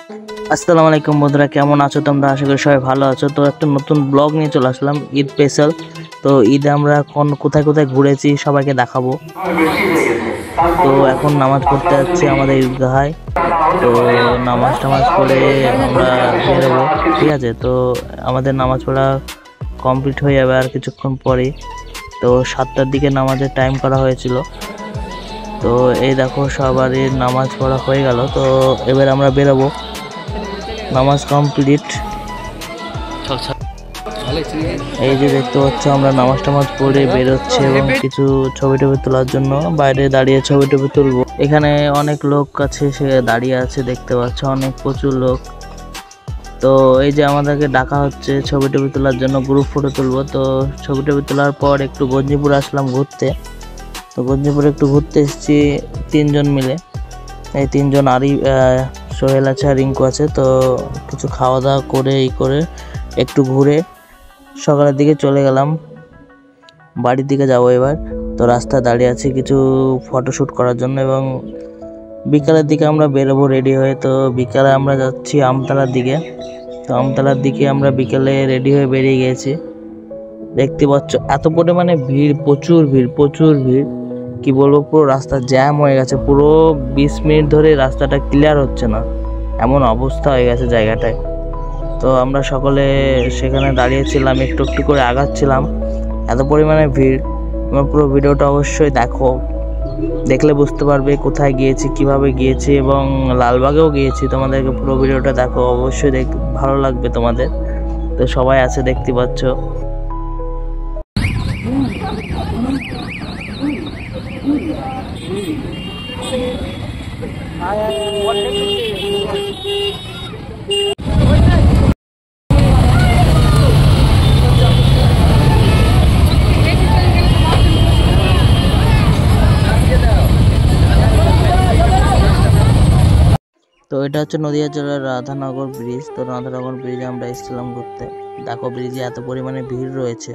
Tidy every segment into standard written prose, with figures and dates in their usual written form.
আসসালামু আলাইকুম বন্ধুরা, কেমন আছো তোমরা? আশা করি সবাই ভালো আছো। তো একটা নতুন ব্লগ নিয়ে চলে আসলাম, ঈদ স্পেশাল। তো ঈদে আমরা কোথায় কোথায় ঘুরেছি সবাইকে দেখাবো। তো এখন নামাজ পড়তে যাচ্ছি আমাদের ঈদগাহায়। তো নামাজ পড়ে আমরা বেরোবো, ঠিক আছে? তো আমাদের নামাজ পড়া কমপ্লিট হয়ে যাবে আর কিছুক্ষণ পরে। তো 7টার দিকে নামাজের টাইম করা হয়েছিল। তো এই দেখো সবারই নামাজ পড়া হয়ে গেল। তো এবার আমরা বেরোবো, নামাজ কমপ্লিট। এই যে দেখতে পাচ্ছ আমরা নামাজ পড়ে বেরোচ্ছে এবং কিছু ছবি তোলার জন্য বাইরে দাঁড়িয়ে ছবি তুলবো। এখানে অনেক লোক আছে, সে দাঁড়িয়ে আছে, দেখতে পাচ্ছ অনেক প্রচুর লোক। তো এই যে আমাদেরকে ডাকা হচ্ছে ছবি তোলার জন্য, গ্রুপ ফটো তুলবো। তো ছবি তোলার পর একটু গঞ্জিপুর আসলাম ঘুরতে। তো গঞ্জিপুরে একটু ঘুরতে এসেছি 3জন মিলে। এই 3জন, আরই সোহেল আছে আর রিঙ্কু আছে। তো কিছু খাওয়া দাওয়া করে একটু ঘুরে সকালের দিকে চলে গেলাম, বাড়ির দিকে যাবো এবার। তো রাস্তায় দাঁড়িয়ে আছি কিছু ফটোশ্যুট করার জন্য এবং বিকালের দিকে আমরা বেরোবো রেডি হয়ে। তো বিকালে আমরা যাচ্ছি আমতলার দিকে। তো আমতলার দিকে আমরা বিকেলে রেডি হয়ে বেরিয়ে গিয়েছি। দেখতে পাচ্ছ এত পরিমাণে ভিড়, প্রচুর ভিড়, কি বলবো, পুরো রাস্তা জ্যাম হয়ে গেছে। পুরো 20 মিনিট ধরে রাস্তাটা ক্লিয়ার হচ্ছে না, এমন অবস্থা হয়ে গেছে জায়গাটায়। তো আমরা সকলে সেখানে দাঁড়িয়েছিলাম, একটু করে আগাচ্ছিলাম, এত পরিমাণে ভিড়। তোমরা পুরো ভিডিওটা অবশ্যই দেখো, দেখলে বুঝতে পারবে কোথায় গিয়েছি, কিভাবে গিয়েছি এবং লালবাগেও গিয়েছি। তোমাদেরকে পুরো ভিডিওটা দেখো, অবশ্যই ভালো লাগবে তোমাদের। তো সবাই আছে দেখতে পাচ্ছ। তো এটা হচ্ছে নদিয়া জেলার রাধানগর ব্রিজ। তো রাধানগর ব্রিজে আমরা এসেছিলাম ঘুরতে। দেখো ব্রিজে এত পরিমাণে ভিড় রয়েছে।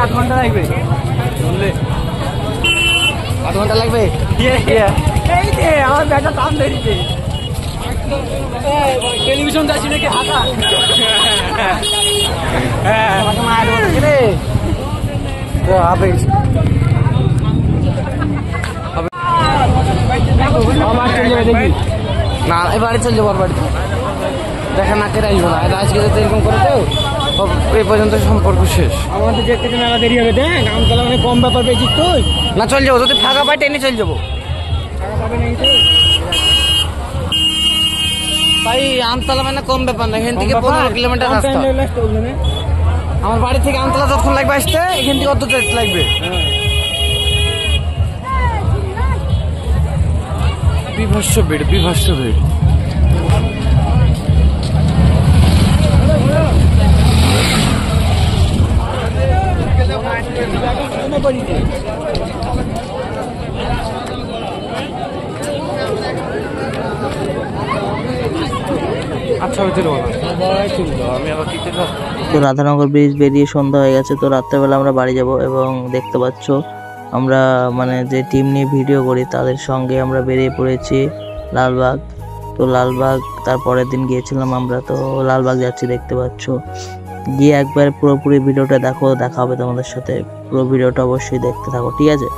আধ ঘন্টা লাগবে, 8 ঘন্টা লাগবে। আমার ব্যাটা দাম ধরেছে, টেলিভিশন যাচ্ছি নাকি হাতা। না বাড়ি চলে যাবো, বাড়িতে দেখা না কেটে আসবো না। আজকে যাতে এরকম করে দেও, এই পর্যন্ত সম্পর্ক শেষ। আমাদের যেতে মেলা দেরি হবে, দেখ আমতলা অনেক কম ব্যাপার পেয়েছিস তুই। না চল যাবো, যদি ফাঁকা পাই টেনে চল যাবো। ফাঁকা পাবে নাকি তুই ভাই? আমতলা মানে কম ব্যাপার না, এখান থেকে 15 কিলোমিটার রাস্তা। আমার বাড়ি থেকে আমতলা যতক্ষণ লাগবে আসতে, এখান থেকে অত লাগবে। বিভৎস ভিড়। তো রাধানগর ব্রিজ বেরিয়ে সন্ধ্যা হয়ে গেছে। তো রাত্রেবেলা আমরা বাড়ি যাব এবং দেখতে পাচ্ছ আমরা মানে যে টিম নিয়ে ভিডিও করি তাদের সঙ্গে আমরা বেরিয়ে পড়েছি লালবাগ। তো লালবাগ তারপরের দিন গিয়েছিলাম আমরা। তো লালবাগ যাচ্ছি, দেখতে পাচ্ছ। গিয়ে একবার পুরোপুরি ভিডিওটা দেখো, দেখা হবে তোমাদের সাথে। পুরো ভিডিওটা অবশ্যই দেখতে থাকো, ঠিক আছে?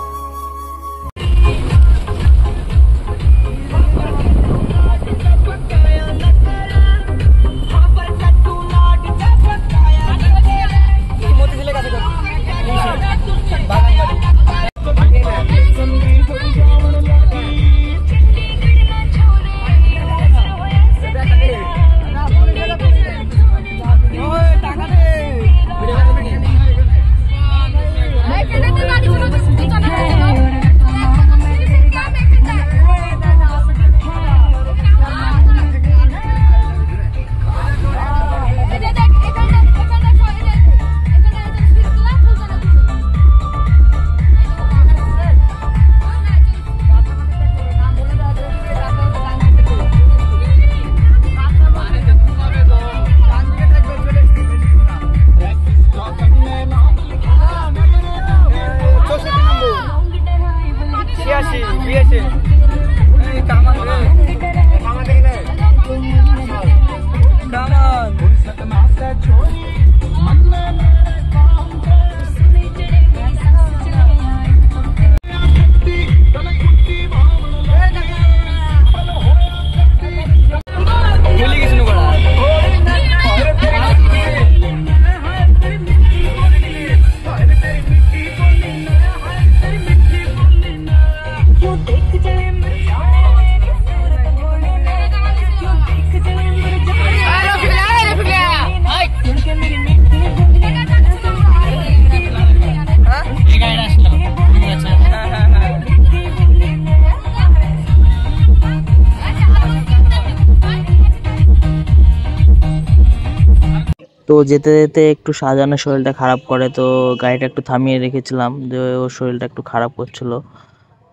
তো যেতে যেতে একটু শাহজাহানের শরীরটা খারাপ করে, তো গাড়িটা একটু থামিয়ে রেখেছিলাম, যে ওর শরীরটা একটু খারাপ করছিল,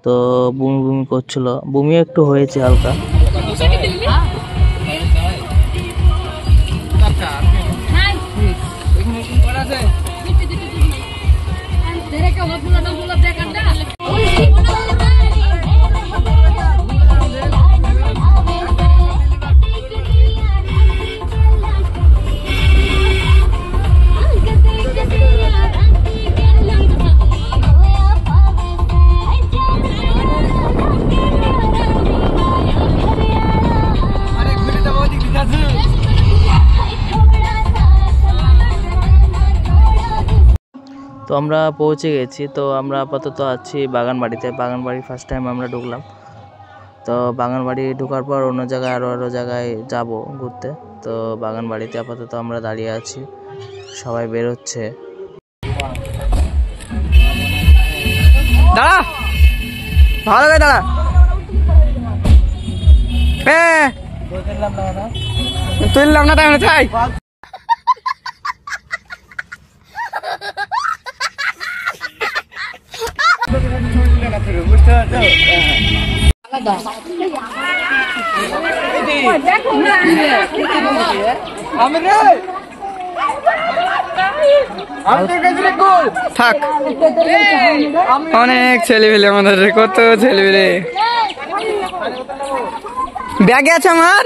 তো বমি বমি করছিল, বমিও একটু হয়েছে হালকা। তো আমরা পৌঁছে গেছি, তো আমরা আপাতত আছি বাগানবাড়িতে। বাগানবাড়ি ফার্স্ট টাইম আমরা ঢুকলাম, তো বাগানবাড়ি ঢোকার পর অন্য জায়গায় আরও জায়গায় যাব ঘুরতে। তো বাগানবাড়িতে আপাতত আমরা দাঁড়িয়ে আছি, সবাই বেরোচ্ছে। দাঁড়া, ভালো করে দাঁড়া। তুললাম না, তাই মনে চাই। থাক, অনেক ছেলে পেলে আমাদের, কত ছেলে পেলে। ব্যাগে আছে আমার।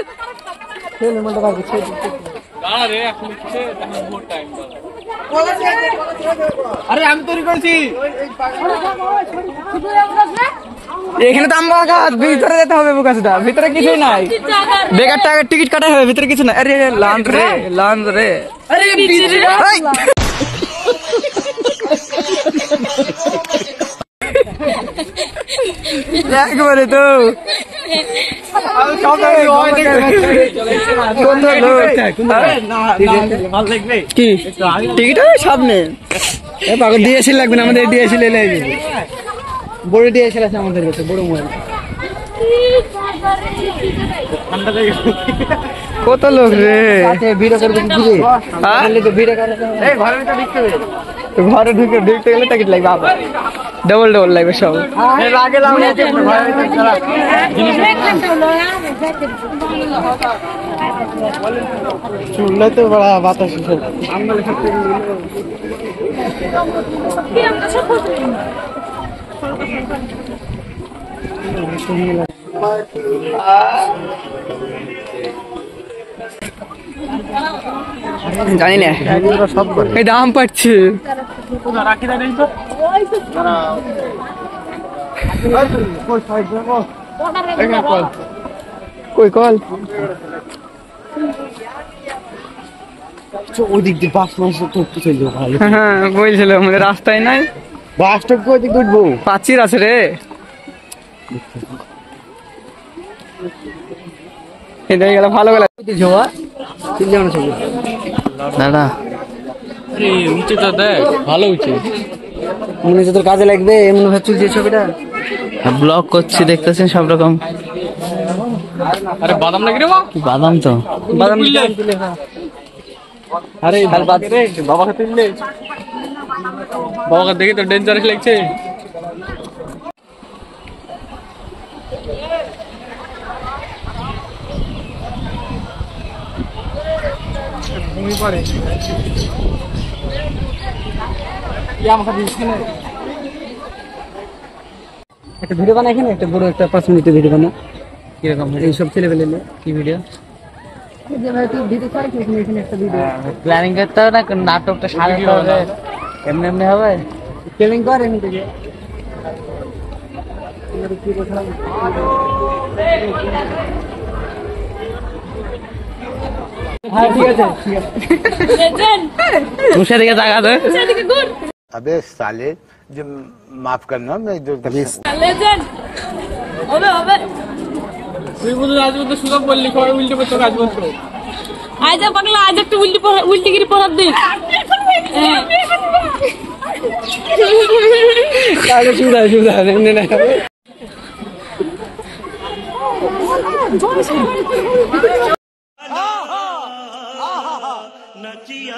আরে আমি তৈরি করছি এখানে তো আমরা ভিতরে যেতে হবে। বুকাসদা ভিতরে কিছুই নাই, বেকার টাকার টিকিট কাটা হবে, ভিতরে কিছু নাই। আরে লাঞ্চ রে, লাঞ্চ রে। আরে একবারে তো কি টিকিট সামনে দিয়েছিল, লাগবে না আমাদের দিয়েছিল, বড় দিয়েছিল আছে আমাদের কাছে, বড় মোবাইল। কত লোক রে, ঘরে ঢুকে ঢুকতে গেলে টিকিট লাগবে, আবার ডবল ডবল লাগবে সব। শুনলে তো বড় বাতাস জানি না, এই দাম পাচ্ছি। কই কল ওদিক দিয়ে বাস মাস চলছে। হ্যাঁ বলছিল আমাদের রাস্তায় নাই, বাসটা ওদিক উঠবো, পাচির আছে রে। এটাই গেল ভালো গেল দাদা, উঠে তো দেখ ভালো উঠে, মনে হচ্ছে তোর কাজে লাগবে এমন ভাবে চলছে ছবিটা। ব্লগ করছি, দেখতেছেন সব রকম। আরে বাদাম লাগে রে, বাদাম তো বাদাম তুলে। আরে বাবাকে তুললে, বাবাকে দেখে তো ডেঞ্জারাস লাগছে। একটা ভিডিও বানা, এখানে একটা বড় একটা 5 মিনিটের ভিডিও বানা। কিরকম এইসব ছেলে পেলে কি ভিডিও? প্ল্যানিং করতে হবে না, নাটকটা সাজাতে হবে, এমনি এমনি হবে। প্ল্যানিং কর এমনি থেকে। হ্যাঁ ঠিক আছে, ঠিক আছে। মুশাদিকে টাকা দে। अबे साले जो माफ करना, मैं इधर लेजेंड হবে হবে তুই বল রাজবন্ধু সুযোগ বললি কই উল্টে পড়তো রাজবন্ধু আজ পাগলা আজ একটু উল্টিগিরি পড়াত দে কাকে সুদা সুদা নে না नचिया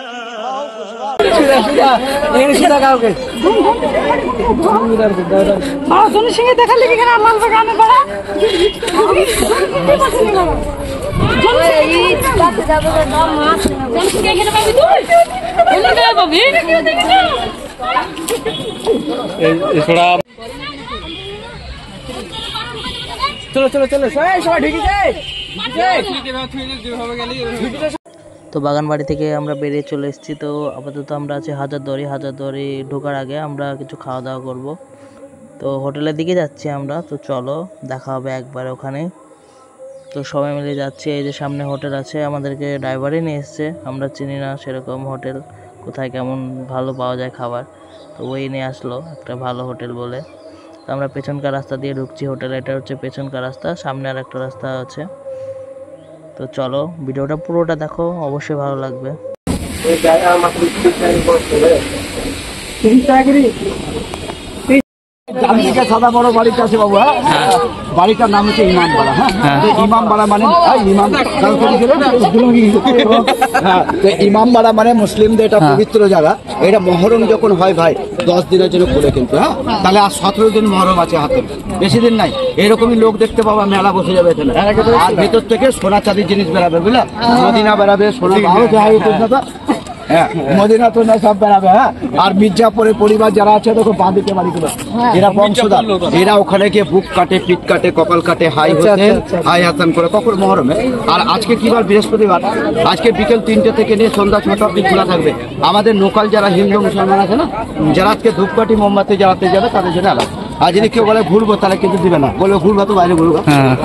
সঙ্গে দেখালে কি এখানে লাল বাগানে পড়া চলো চলো চলো সবাই ঢুকে যায়। তো বাগান বাড়ি থেকে আমরা বেরিয়ে চলে এসেছি। তো আপাতত আমরা আছি হাজারদুয়ারি ঢোকার আগে আমরা কিছু খাওয়া দাওয়া করব। তো হোটেলের দিকে যাচ্ছি আমরা। তো চলো দেখা হবে একবার ওখানে। তো সবাই মিলে যাচ্ছি। এই যে সামনে হোটেল আছে, আমাদেরকে ড্রাইভারই নিয়ে এসছে, আমরা চিনি না সেরকম হোটেল কোথায় কেমন ভালো পাওয়া যায় খাবার। তো ওই নিয়ে আসলো একটা ভালো হোটেল বলে। তো আমরা পেছনকার রাস্তা দিয়ে ঢুকছি হোটেলে। এটা হচ্ছে পেছনকার রাস্তা, সামনে আর একটা রাস্তা আছে। তো চলো ভিডিওটা পুরোটা দেখো, অবশ্যই ভালো লাগবে। সাদা বড় বাড়িটা আছে বাবু, হ্যাঁ বাড়িটার নাম হচ্ছে ইমামবাড়া। হ্যাঁ ইমামবাড়া মানে ইমামবাড়া মানে মুসলিমদের এটা পবিত্র জায়গা। এটা মহরম যখন হয় ভাই 10 দিনের জন্য খুলে কিন্তু, হ্যাঁ তাহলে আর 17 দিন মহরম আছে হাতে, বেশি দিন নাই। এরকমই লোক দেখতে পাবা, মেলা বসে যাবে এখানে। আর ভেতর থেকে সোনা চাঁদির জিনিস বেরাবে, বুঝলা, মদিনা বেরাবে, সোনা হ্যাঁ মদিনা তো না সব বেড়াবে। হ্যাঁ আর মির্জাপুরের পরিবার যারা আছে দেখো বাঁদিকে বাড়িগুলো, এরা বংশধর, এরা ওখানে গিয়ে বুক কাটে, পিঠ কাটে, কপাল কাটে, হাই হতে হাই হাতান করে কখন মহরমে। আর আজকে কি বার? বৃহস্পতিবার। আজকে বিকেল 3টে থেকে নিয়ে সন্ধ্যা 6টা অব্দি খোলা থাকবে। আমাদের লোকাল যারা হিন্দু মুসলমান আছে না, যারা আজকে ধূপকাঠি মোমবাতি জ্বালাতে যাবে তাদের জন্য আলাদা। আর যদি কেউ বলে ঘুরবো তাহলে কিন্তু দিবে না, বলে ঘুরবো তো বাইরে ঘুরবো।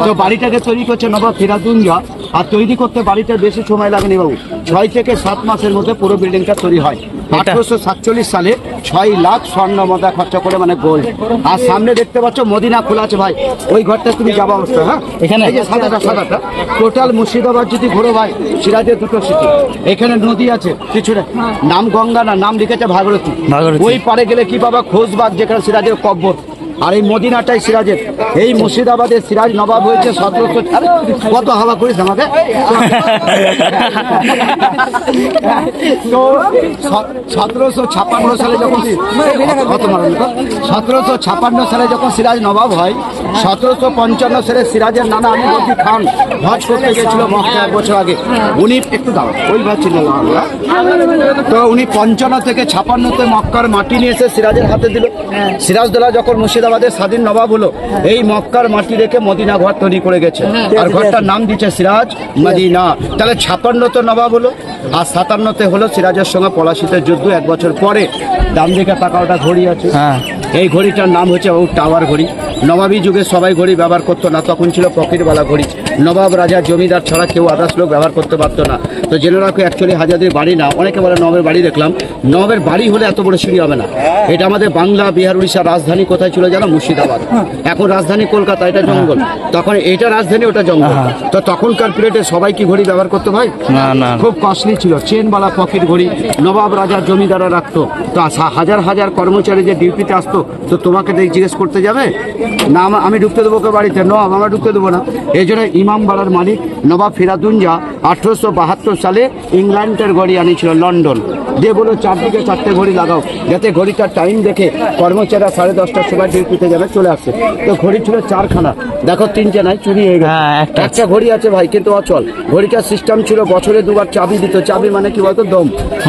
তো বাড়িটাকে তৈরি করছে নবাব সিরাজউদ্দৌলা। আর তৈরি করতে বাড়িটার বেশি সময় লাগেনি বাবু, 6 থেকে 7 মাসের মধ্যে পুরো বিল্ডিংটা তৈরি হয়। 1847 সালে 6 লাখ স্বর্ণ মুদ্রা খরচা করে, মানে গোল্ড। আর সামনে দেখতে পাচ্ছ মদিনা খোলা আছে ভাই, ওই ঘরটা তুমি যাবা অবস্থা। হ্যাঁ এখানে এই যে সাদাটা টোটাল মুর্শিদাবাদ যদি ঘোরো ভাই, সিরাজের 2টো সিটি। এখানে নদী আছে পিছনে, নাম গঙ্গা না, নাম লিখেছে ভাগীরথী। ওই পারে গেলে কি পাবা? খোঁজবাগ, যেখানে সিরাজের কব্বর। আর এই মদিনাটাই সিরাজের। এই মুর্শিদাবাদের সিরাজ নবাব হয়েছে 1700। কত হাওয়া করিস আমাকে। তো 1756 সালে যখন 1756 সালে যখন সিরাজ নবাব হয়, 1755 সালে সিরাজের নানা আমিরুদ্দিন খান হজ করতে গেছিল মক্কা 1 বছর আগে। উনি একটু দাও ওই ভাই ছিল, তো উনি 55 থেকে 56তে মক্কার মাটি নিয়ে এসে সিরাজের হাতে দিল। সিরাজদৌল্লা যখন মুর্শিদাবাদের স্বাধীন নবাব হলো, এই মক্কার মাটি রেখে মদিনা ঘর তৈরি করে গেছে। আর ঘরটার নাম দিচ্ছে সিরাজ মদিনা। তাহলে 56তে নবাব হলো, আর 57তে হলো সিরাজের সঙ্গে পলাশিতের যুদ্ধ। 1 বছর পরে ডান দিকে তাকাওটা ঘড়ি আছে, এই ঘড়িটার নাম হচ্ছে টাওয়ার ঘড়ি। নবাবী যুগে সবাই ঘড়ি ব্যবহার করতো না, তখন ছিল পকেটওয়ালা ঘড়ি। নবাব, রাজা, জমিদার ছাড়া কেউ আদার্স লোক ব্যবহার করতে পারতো না। তো জেনে রাখো, অ্যাকচুয়ালি হাজারদুয়ারি বাড়ি না, অনেকে বলে নবাবের বাড়ি। দেখলাম নবাবের বাড়ি হলে এত বড় সিঁড়ি হবে না। এটা আমাদের বাংলা, বিহার, উড়িষ্যার রাজধানী কোথায় ছিল জানো? মুর্শিদাবাদ। এখন রাজধানী কলকাতা, এটা জঙ্গল। তখন এটা রাজধানী, ওটা জঙ্গল। তো তখনকার পিরিয়ডে সবাই কি ঘড়ি ব্যবহার করতে ভাই? না, খুব কস্টলি ছিল। চেনওয়ালা পকেট ঘড়ি নবাব, রাজা, জমিদাররা রাখতো। তো হাজার হাজার কর্মচারী যে ডিউটিতে আসতো, তো তোমাকে জিজ্ঞেস করতে যাবে না আমি ঢুকতে দেবো কে বাড়িতে? নবাব, আমরা ঢুকতে দেবো না। এই জন্য ইমামবাড়ার মালিক নবাব সিরাজউদ্দৌলা 1872 সালে ইংল্যান্ডের ঘড়ি আনিছিল লন্ডন দিয়ে, বলো 4 ঘড়ি লাগাও, যাতে ঘড়িটার টাইম দেখে কর্মচারীরা 10:30টার সময় ডিউটিতে যাবে, চলে আসছে। তো ঘড়ি ছিল 4খানা, দেখো 3টে নাই, চুরি হয়ে গেছে। একটা ঘড়ি আছে ভাই কিন্তু অচল। ঘড়িটার সিস্টেম ছিল বছরে 2বার চাবি দিত। চাবি মানে কি বলতো? দম।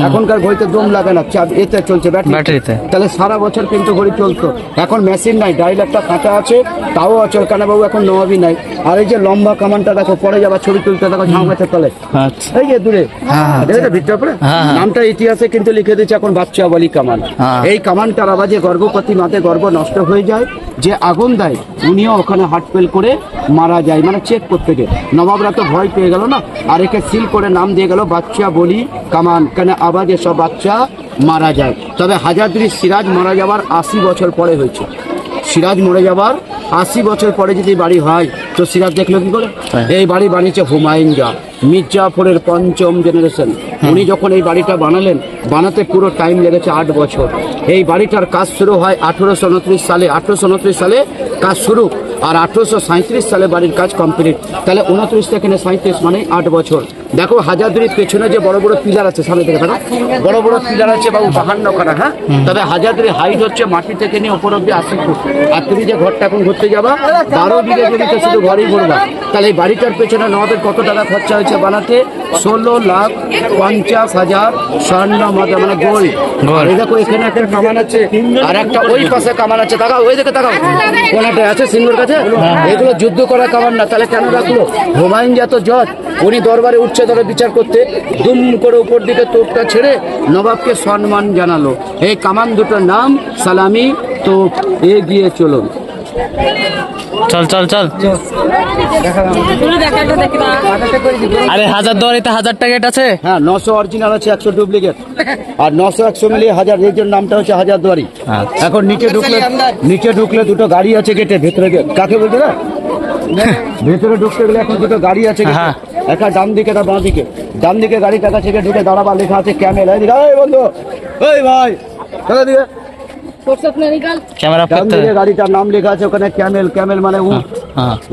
এখনকার ঘড়িতে দম লাগে না, চাবি এতে চলছে, ব্যাটারিতে। তাহলে সারা বছর কিন্তু ঘড়ি চলতো। এখন মেশিন নাই, ডাইল একটা কাঁটা আছে, তাও অচল। কেন বাবু? এখন নবাবই নাই। আর এই যে লম্বা কামানটা দেখো, পরে যাবার ছবি তুলতে দেখো ঝাউ গাছের তলে, এই যে দূরে ভিতরে পরে নামটা ইতিহাসে কিন্তু লিখে দিচ্ছে এখন বাচ্চা বলি কামান। এই কামানটার আওয়াজে গর্ভবতী মাতে গর্ভ নষ্ট হয়ে যায়। যে আগুন দেয় উনিও ওখানে হার্ট ফেল করে মারা যায়, মানে চেক করতে গিয়ে। নবাবরা তো ভয় পেয়ে গেল না, আর একে সিল করে নাম দিয়ে গেল বাচ্চা বলি কামান, কেন আওয়াজে সব বাচ্চা মারা যায়। তবে হাজারদুয়ারি সিরাজ মারা যাওয়ার 80 বছর পরে হয়েছে। সিরাজ মরে যাবার 80 বছর পরে যদি বাড়ি হয়, তো সিরাজ দেখলো কি করে? এই বাড়ি বানিয়েছে হুমায়ুন শাহ, মির্জাপুরের 5ম জেনারেশন। উনি যখন এই বাড়িটা বানালেন, বানাতে পুরো টাইম লেগেছে 8 বছর। এই বাড়িটার কাজ শুরু হয় 1829 সালে। 1829 সালে কাজ শুরু, আর 1837 সালে বাড়ির কাজ কমপ্লিট। তাহলে 29 থেকে 37 মানে 8 বছর। দেখো হাজারদুয়ারির পেছনে যে বড় বড় পিলার আছে, সামনে থেকে দেখো বড় বড় পিলার আছে বাবু 52খানা। হ্যাঁ, তবে হাজারদুয়ারির হাইট হচ্ছে মাটি থেকে নিয়ে উপর অব্দি 80 ফুট। আর তুমি যে ঘরটা এখন ঘুরতে যাবা 12 বিঘে জমিতে শুধু ঘরই করবা, তাহলে এই বাড়িটার পেছনে নবাবের কত টাকা খরচা হয়েছে বানাতে? 16,50,000 স্বর্ণ মুদ্রা, মানে গোল্ড। এই দেখো এখানে একটা কামান আছে, আর একটা ওই পাশে কামান আছে। তাকাও ওই দিকে, তাকাও কোনাটা আছে সিংহের কাছে। এগুলো যুদ্ধ করা কামান না, তাহলে কেন রাখলো? হুমায়ুন যত জজ, উনি দরবারে উঠছে ধরে বিচার করতে, দুম করে উপর দিকে তোপটা ছেড়ে নবাবকে সম্মান জানালো। এই কামান দুটোর নাম সালামি তোপ। এগিয়ে চলুন। চল চল চল। আরে হাজারদুয়ারিতে 1000টা গেট আছে। হ্যাঁ, 900 অরিজিনাল আছে, 100 ডুপ্লিকেট, আর 900-100 মিলিয়ে 1000। এই জন্য নামটা হচ্ছে হাজারদুয়ারি। এখন নিচে ঢুকলে দুটো গাড়ি আছে গেটে ভেতরে। কাকে বলছে না, ভেতরে ঢুকতে গেলে এখন দুটো গাড়ি আছে, একটা ডান দিকে একটা বাঁ দিকে। ডান দিকে গাড়িটা কাছে গিয়ে ঢুকে দাঁড়াবা, লেখা আছে ক্যামেল। এই বন্ধু, এই ভাই দিকে ক্যামেরা ডান দিকে গাড়িটার নাম লেখা আছে, ওখানে ক্যামেল। ক্যামেল মানে উট।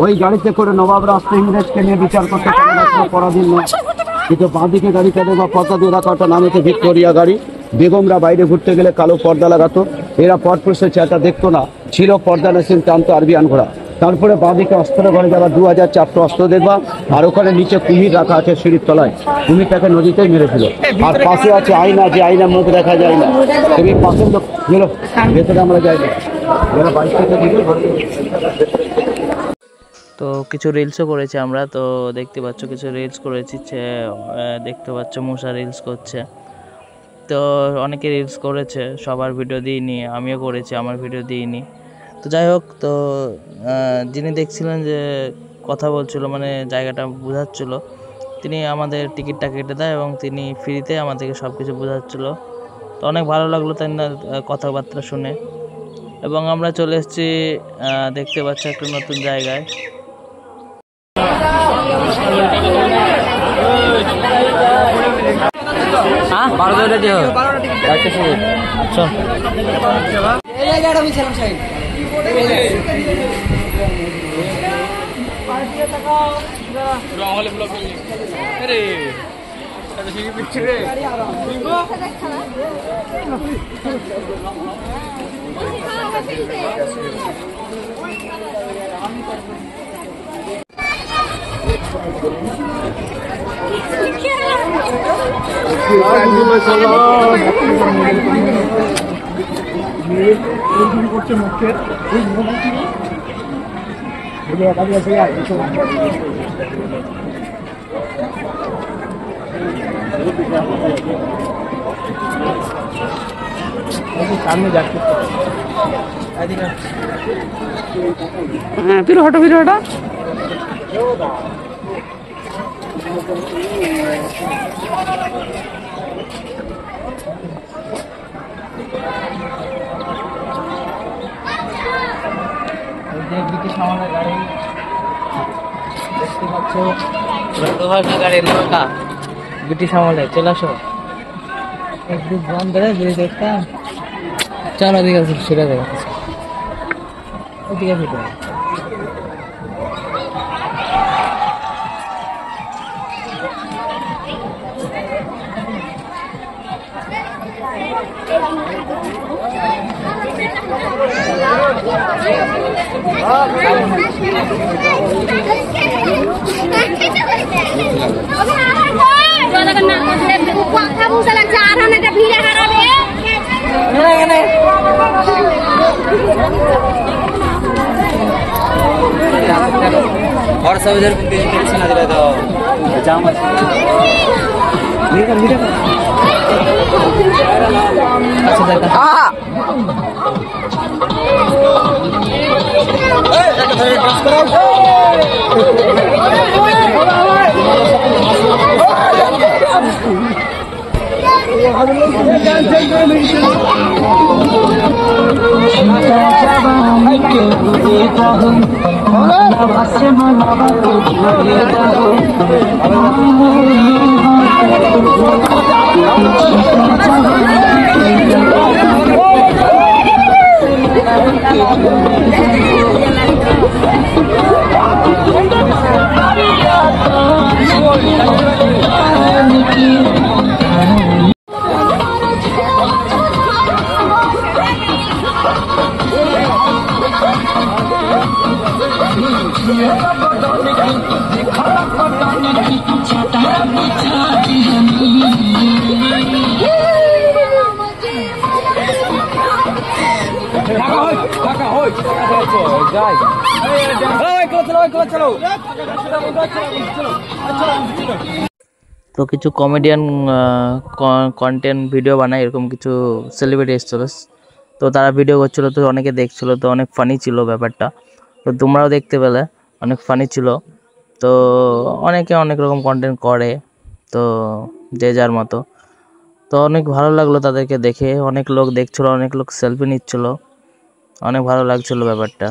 ওই গাড়িতে করে নবাবরা আসতে ইংরেজকে নিয়ে বিচার করতে পরাধীন নয়। কিন্তু বাঁ দিকে গাড়িটা দেখবা পর্দা দিয়ে রাখা, ওটা নাম হচ্ছে ভিক্টোরিয়া গাড়ি। বেগমরা বাইরে ঘুরতে গেলে কালো পর্দা লাগাতো, এরা পরপুরুষের চেয়ারটা দেখতো না, ছিল পর্দা নেশন টানতো আরবিয়ান ঘোড়া। তারপরে বাঁদিকে অস্ত্র ঘরে যাবা, 2004 অস্ত্র দেখবা। আর ওখানে নিচে কুমির রাখা আছে সিঁড়ির তলায়, কুমিরটাকে নদীতেই মেরেছিল। আর পাশে আছে আয়না, যে আয়না মুখ দেখা যায় না। তুমি পাশের লোক গেলো, ভেতরে আমরা যাই না, যারা বাইশ থেকে দিকে। তো কিছু রিলসও করেছি আমরা, তো দেখতে পাচ্ছ কিছু রিলস করেছি। দেখতে পাচ্ছ মূষা রিলস করছে। তো অনেকে রিলস করেছে, সবার ভিডিও দিইনি, আমিও করেছি, আমার ভিডিও দিইনি। তো যাই হোক, তো যিনি দেখছিলেন যে কথা বলছিল, মানে জায়গাটা বোঝাচ্ছিল, তিনি আমাদের টিকিটটা কেটে দেয় এবং তিনি ফ্রিতে আমাদেরকে সব কিছু বোঝাচ্ছিলো। তো অনেক ভালো লাগলো তাই না কথাবার্তা শুনে। এবং আমরা চলে এসেছি, দেখতে পাচ্ছি একটা নতুন জায়গায়। फिर हटो ব্রিটিশ আমলে চলে আসো, একটু বন্ধ করে দেখতাম। চলো ঠিক আছে, সেটা দেখাচ্ছি ওদিকে ভিডিও। और सब इधर सुना दे रहा था जाम তো কিছু কমেডিয়ান কন্টেন্ট ভিডিও বানায়, এরকম কিছু সেলিব্রিটি এসেছিল, তো তারা ভিডিও করছিল, তো অনেকে দেখছিল, তো অনেক ফানি ছিল ব্যাপারটা। তো তোমরাও দেখতে পেলে, অনেক ফানি ছিল। তো অনেকে অনেক রকম কন্টেন্ট করে, তো যে যার মতো। তো অনেক ভালো লাগলো তাদেরকে দেখে, অনেক লোক দেখছিল, অনেক লোক সেলফি নিচ্ছিল, অনেক ভালো লাগছিল ব্যাপারটা।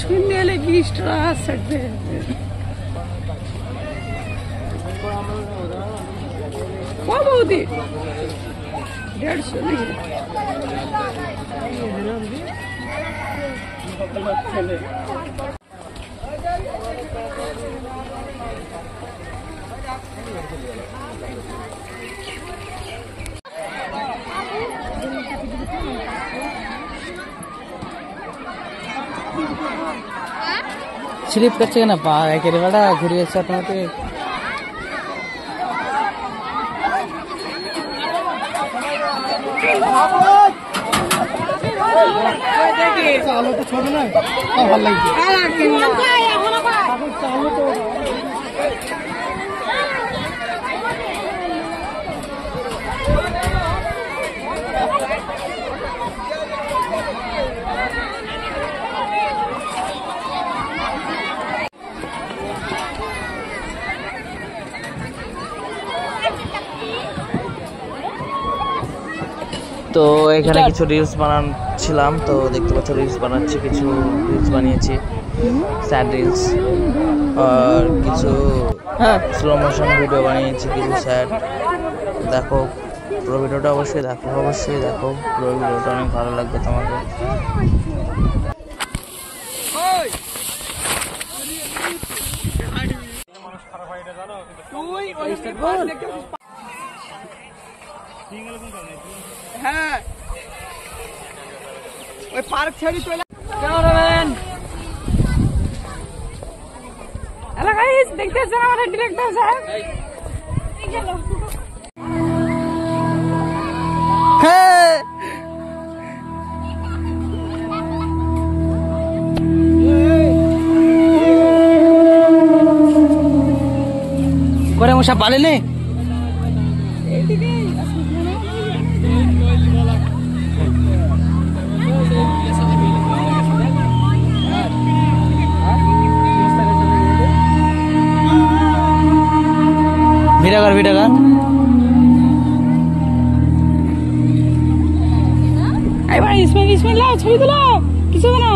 শুনতে এলে 20 টাকা ছাড়বে। ও বৌদি 150 নাকি? স্লিপ করছে কেন পা একেবারে বেড়া ঘুরে যাচ্ছে আপনাকে। আলো তো ছোট নয়, ভালো লাগছে। তো এখানে কিছু রিলস বানাচ্ছিলাম, তো দেখতে পাচ্ছ রিলস বানাচ্ছি, কিছু রিলস বানিয়েছি, স্যাড রিলস, আর কিছু স্লো মোশন ভিডিও বানিয়েছি, কিছু স্যাড। দেখো পুরো ভিডিওটা, অবশ্যই দেখো, পুরো ভিডিওটা, অনেক ভালো লাগবে তোমাকে। হ্যাঁ ওই পার্ক ছেড়ে চলে হ্যালো গাইস, দেখতেছেন আমাদের ডিরেক্টর সাহেব। করে মশা পালে নে ভিডিও কর এবার ইসমাইল লাও, ছবি তুলো, কিছু না।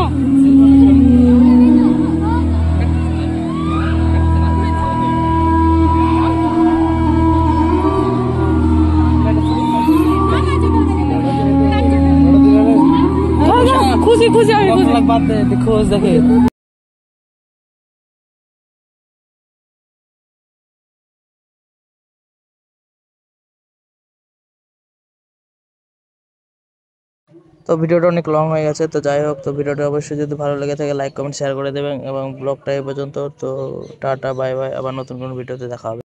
খুশি আমি খুশি। খোঁজ দেখে তো ভিডিওটা অনেক লং হয়ে গেছে, তো যাই হোক, তো ভিডিওটা অবশ্যই যদি ভালো লেগে থাকে লাইক কমেন্ট শেয়ার করে দেবেন, এবং ব্লগটা এই পর্যন্ত। তো টাটা বাই বাই, আবার নতুন কোনো ভিডিওতে দেখা হবে।